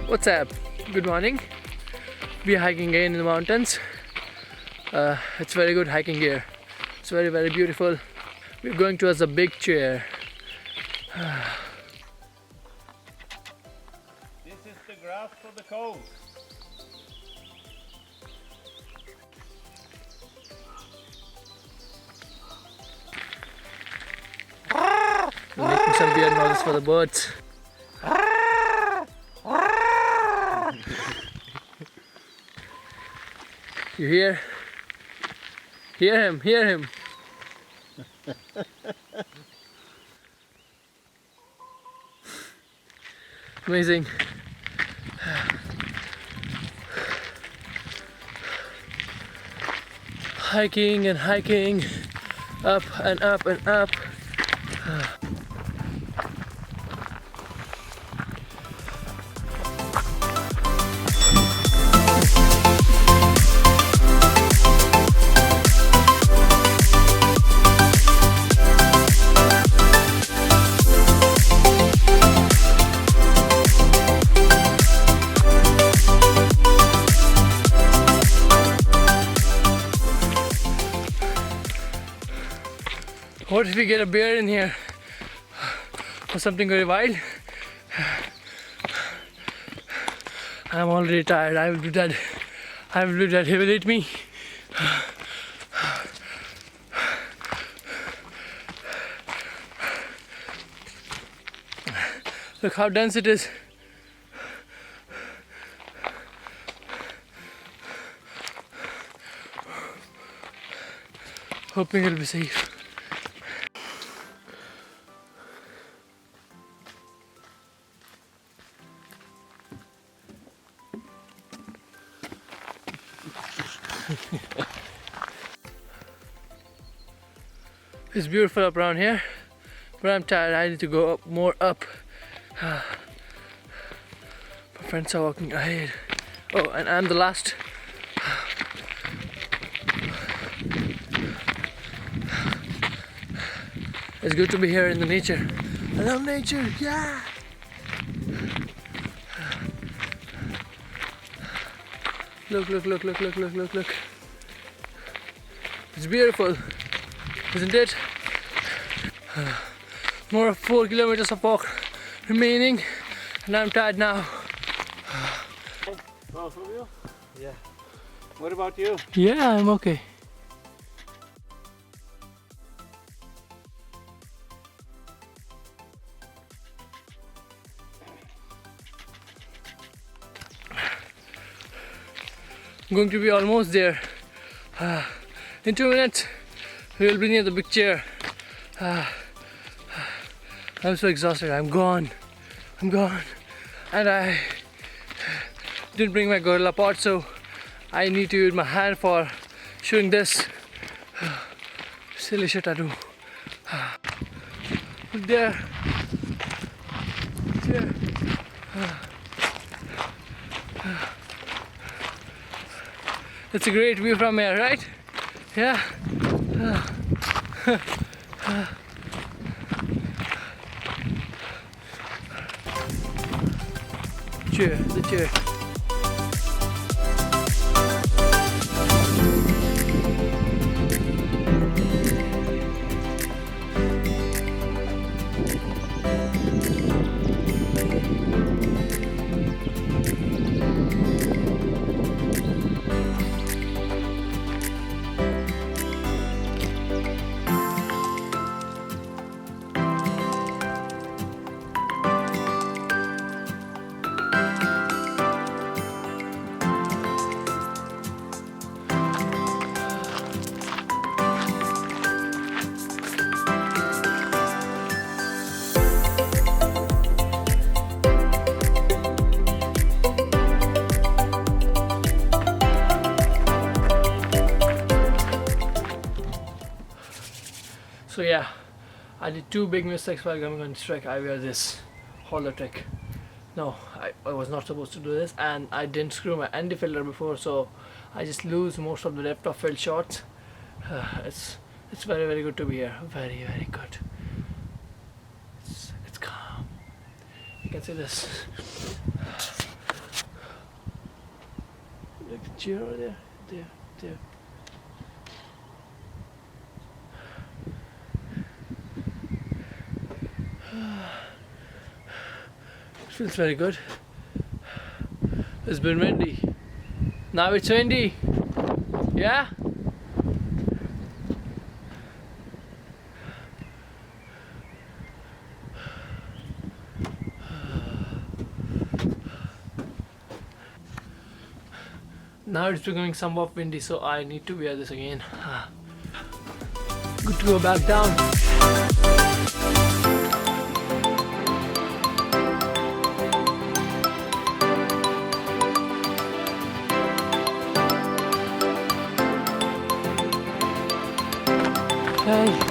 What's up? Good morning. We are hiking again in the mountains. It's very good hiking here. It's very, very beautiful. We're going towards the big chair. This is the grass for the cold. Making some weird noises for the birds. You hear? Hear him, hear him. Amazing. Hiking and hiking, up and up and up. What if we get a bear in here or something very wild? I'm already tired. I will be dead. I will be dead. He will eat me. Look how dense it is. Hoping it'll be safe. It's beautiful up around here, but I'm tired. I need to go up, more up. My friends are walking ahead. Oh, and I'm the last. It's good to be here in the nature. I love nature, yeah! Look, look, look, look, look, look, look, look. It's beautiful, isn't it? More 4 kilometers of walk remaining, and I'm tired now. Both of you? Yeah. What about you? Yeah, I'm okay. I'm going to be almost there. In 2 minutes, we will be near the big chair. I'm so exhausted. I'm gone. I'm gone. And I didn't bring my gorilla pot, so I need to use my hand for shooting this. Silly shit I do. Look there. Chair. It's a great view from here, right? Yeah. Chair, the chair. I did 2 big mistakes while coming on this trek. I wear this hollow trek. No, I was not supposed to do this, and I didn't screw my anti-filter before, so I just lose most of the depth of field shots. It's very good to be here. Very good. It's calm. You can see this. Look at the chair over there. There. It feels very good. It's been windy. Now it's windy. Yeah? Now it's becoming somewhat windy, so I need to wear this again. Good to go back down. Okay.